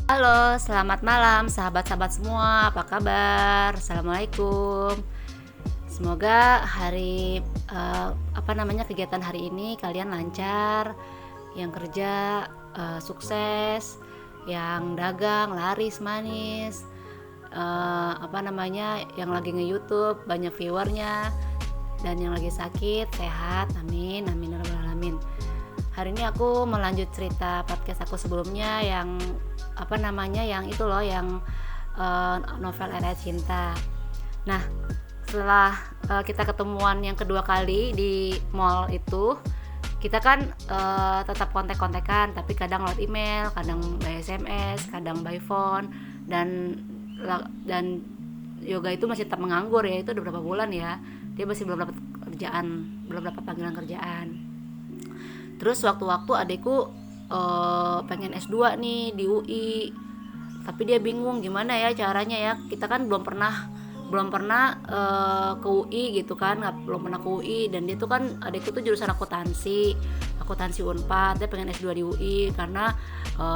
Halo, selamat malam sahabat-sahabat semua. Apa kabar? Assalamualaikum. Semoga hari kegiatan hari ini kalian lancar, yang kerja sukses, yang dagang laris manis, yang lagi nge-YouTube banyak viewernya, dan yang lagi sakit sehat. Amin amin ya rabbal alamin. Hari ini aku melanjut cerita podcast aku sebelumnya yang novel Era Cinta. Nah, setelah kita ketemuan yang kedua kali di mall itu, kita kan tetap kontak-kontakan, tapi kadang lewat email, kadang by SMS, kadang by phone, dan Yoga itu masih tetap menganggur ya, itu udah berapa bulan ya, dia masih belum dapat panggilan kerjaan. Terus waktu-waktu adekku pengen S2 nih di UI, tapi dia bingung gimana ya caranya ya. Kita kan belum pernah ke UI gitu kan, belum pernah ke UI, dan dia tuh kan adekku tuh jurusan akuntansi Unpad. Dia pengen S2 di UI karena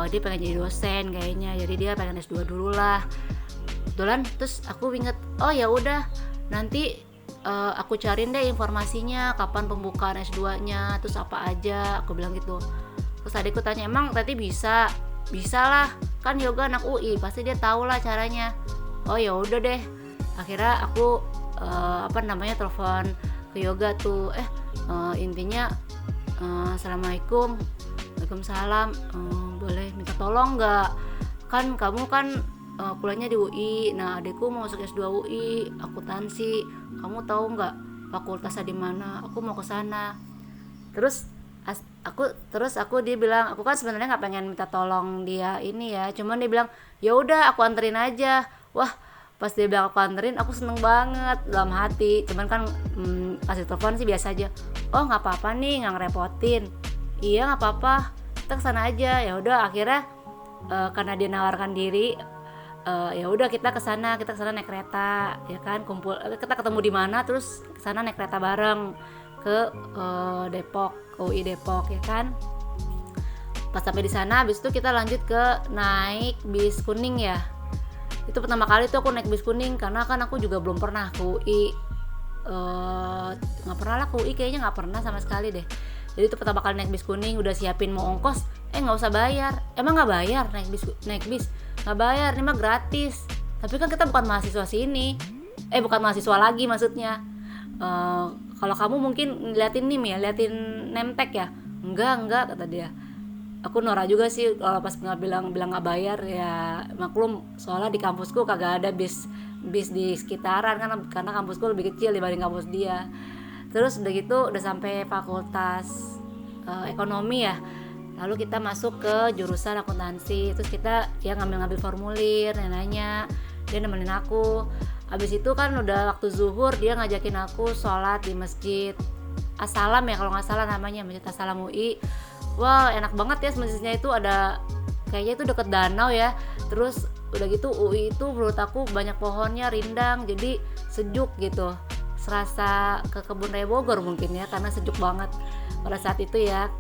dia pengen jadi dosen kayaknya, jadi dia pengen S2 dulu lah. Kebetulan terus aku inget, oh ya udah nanti aku cariin deh informasinya kapan pembukaan S2-nya, terus apa aja, aku bilang gitu. Terus adikku tanya, emang tadi bisa lah, kan Yoga anak UI, pasti dia tahu lah caranya. Oh ya udah deh, akhirnya aku telepon ke Yoga tuh, intinya assalamualaikum. Waalaikumsalam. Boleh minta tolong nggak, kan kamu kan kuliahnya di UI, nah adikku mau masuk S2 UI akuntansi, kamu tahu nggak fakultasnya di mana, aku mau ke sana. Terus aku dia bilang, aku kan sebenarnya nggak pengen minta tolong dia ini ya, cuman dia bilang ya udah aku anterin aja. Wah, pas dia bilang aku anterin, aku seneng banget dalam hati. Cuman kan pas telepon sih biasa aja, oh nggak apa-apa nih, nggak ngerepotin. Iya nggak apa-apa, kita kesana aja. Ya udah akhirnya karena dia nawarkan diri, ya udah kita kesana naik kereta ya kan, kita ketemu di mana, terus kesana naik kereta bareng ke Depok, ke UI Depok ya kan. Pas sampai di sana, habis itu kita lanjut ke naik bis kuning ya. Itu pertama kali tuh aku naik bis kuning, karena kan aku juga belum pernah ke UI, nggak pernah lah ke UI, kayaknya nggak pernah sama sekali deh. Jadi itu pertama kali naik bis kuning, udah siapin mau ongkos, nggak usah bayar. Emang nggak bayar naik bis nggak bayar, ini mah gratis. Tapi kan kita bukan mahasiswa sini, bukan mahasiswa lagi maksudnya. Kalau kamu mungkin liatin name tag ya, enggak kata dia. Aku norak juga sih kalau pas bilang nggak bayar ya, maklum soalnya di kampusku kagak ada bis di sekitaran kan, karena kampusku lebih kecil dibanding kampus dia. Terus udah gitu udah sampai fakultas ekonomi ya, lalu kita masuk ke jurusan akuntansi. Terus dia ngambil formulir, nanya, dia nemenin aku. Abis itu kan udah waktu zuhur, dia ngajakin aku sholat di masjid As-Salam ya kalau nggak salah namanya, Masjid As-Salam UI. Wah enak banget ya masjidnya, itu ada kayaknya itu deket danau ya. Terus udah gitu UI itu menurut aku banyak pohonnya, rindang, jadi sejuk gitu, serasa ke kebun raya Bogor mungkin ya, karena sejuk banget pada saat itu ya.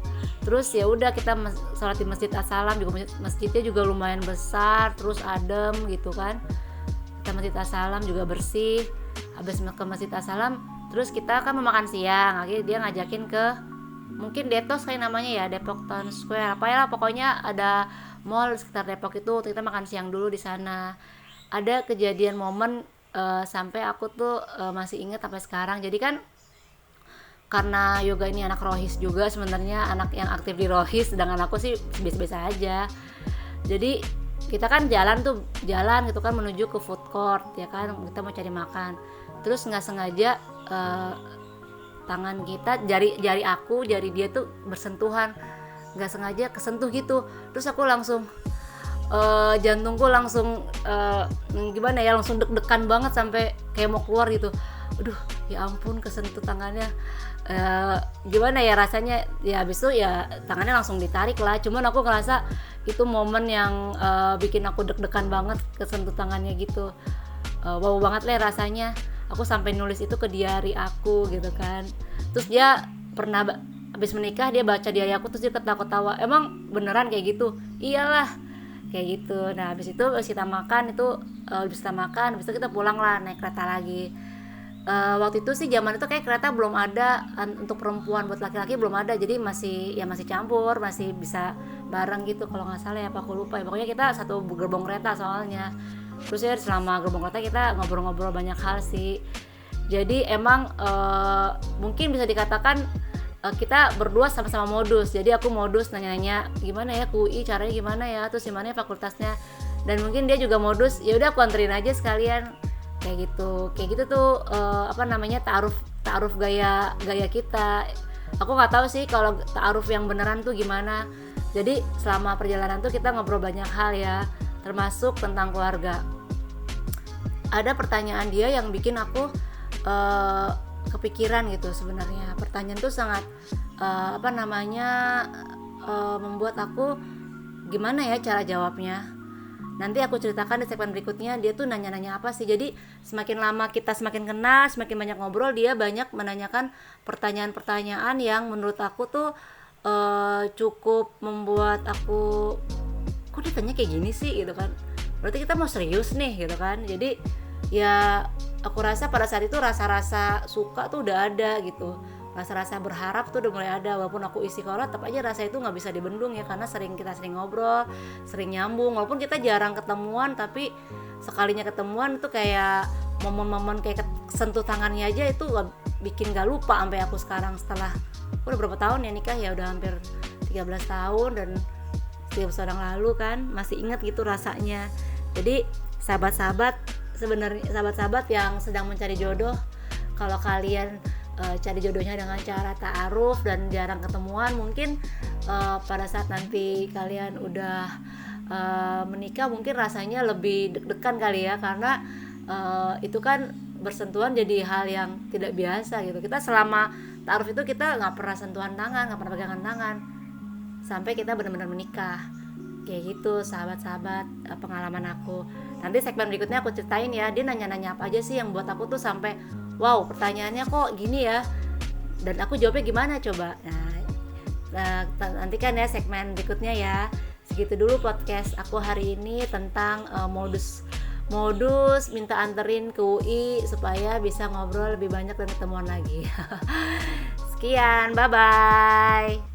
Terus ya udah kita sholat di Masjid As-Salam, juga masjidnya juga lumayan besar, terus adem gitu kan. Kita Masjid As-Salam juga bersih. Habis ke Masjid As-Salam, terus kita kan mau makan siang. Akhirnya dia ngajakin ke mungkin Detos kayak namanya ya, Depok Town Square apa ya, pokoknya ada mall sekitar Depok itu. Kita makan siang dulu di sana. Ada kejadian momen sampai aku tuh masih ingat sampai sekarang. Jadi kan karena Yoga ini anak Rohis juga sebenarnya, anak yang aktif di Rohis, sedangkan aku sih biasa-biasa aja. Jadi kita kan jalan gitu kan menuju ke food court ya kan, kita mau cari makan. Terus nggak sengaja tangan kita, jari aku, jari dia tuh bersentuhan, nggak sengaja kesentuh gitu. Terus aku langsung jantungku langsung langsung deg-degan banget sampai kayak mau keluar gitu. Aduh ya ampun, kesentuh tangannya, gimana ya rasanya ya. Habis itu ya tangannya langsung ditarik lah, cuman aku ngerasa itu momen yang bikin aku deg-degan banget, kesentuh tangannya gitu. Wow banget lah rasanya. Aku sampai nulis itu ke diary aku gitu kan. Terus dia pernah habis menikah dia baca diary aku, terus dia ketawa-ketawa, emang beneran kayak gitu? Iyalah, kayak gitu. Nah habis itu kita makan itu, habis itu kita pulang lah naik kereta lagi. Waktu itu sih zaman itu kayak kereta belum ada untuk perempuan, buat laki-laki belum ada, jadi masih campur, masih bisa bareng gitu kalau nggak salah ya, apa aku lupa ya, pokoknya kita satu gerbong kereta soalnya. Terus ya selama gerbong kereta kita ngobrol-ngobrol banyak hal sih. Jadi emang mungkin bisa dikatakan kita berdua sama-sama modus. Jadi aku modus nanya-nanya gimana ya UI caranya, gimana ya, terus gimana ya fakultasnya, dan mungkin dia juga modus, ya udah aku anterin aja sekalian. Kayak gitu tuh ta'aruf gaya kita. Aku nggak tahu sih kalau ta'aruf yang beneran tuh gimana. Jadi selama perjalanan tuh kita ngobrol banyak hal ya, termasuk tentang keluarga. Ada pertanyaan dia yang bikin aku kepikiran gitu sebenarnya. Pertanyaan tuh sangat membuat aku gimana ya cara jawabnya. Nanti aku ceritakan di segmen berikutnya. Dia tuh nanya-nanya apa sih. Jadi semakin lama kita semakin kenal, semakin banyak ngobrol, dia banyak menanyakan pertanyaan-pertanyaan yang menurut aku tuh cukup membuat aku, kok ditanya kayak gini sih gitu kan, berarti kita mau serius nih gitu kan. Jadi ya aku rasa pada saat itu rasa-rasa suka tuh udah ada gitu, rasa-rasa berharap tuh udah mulai ada. Walaupun aku istiqoroh, tetap aja rasa itu nggak bisa dibendung ya, karena kita sering ngobrol, sering nyambung. Walaupun kita jarang ketemuan, tapi sekalinya ketemuan itu kayak momen-momen kayak sentuh tangannya aja itu bikin gak lupa sampai aku sekarang. Setelah udah berapa tahun ya nikah ya, udah hampir 13 tahun, dan 13 tahun yang lalu kan masih ingat gitu rasanya. Jadi sahabat-sahabat yang sedang mencari jodoh, kalau kalian cari jodohnya dengan cara ta'aruf dan jarang ketemuan, mungkin pada saat nanti kalian udah menikah mungkin rasanya lebih deg-degan kali ya, karena itu kan bersentuhan jadi hal yang tidak biasa gitu. Kita selama ta'aruf itu kita nggak pernah sentuhan tangan, nggak pernah pegangan tangan sampai kita benar-benar menikah. Kayak gitu sahabat-sahabat, pengalaman aku. Nanti segmen berikutnya aku ceritain ya, dia nanya-nanya apa aja sih yang buat aku tuh sampai wow, pertanyaannya kok gini ya, dan aku jawabnya gimana coba. Nah nantikan ya segmen berikutnya ya. Segitu dulu podcast aku hari ini tentang modus minta anterin ke UI supaya bisa ngobrol lebih banyak dan ketemuan lagi. Sekian, bye bye.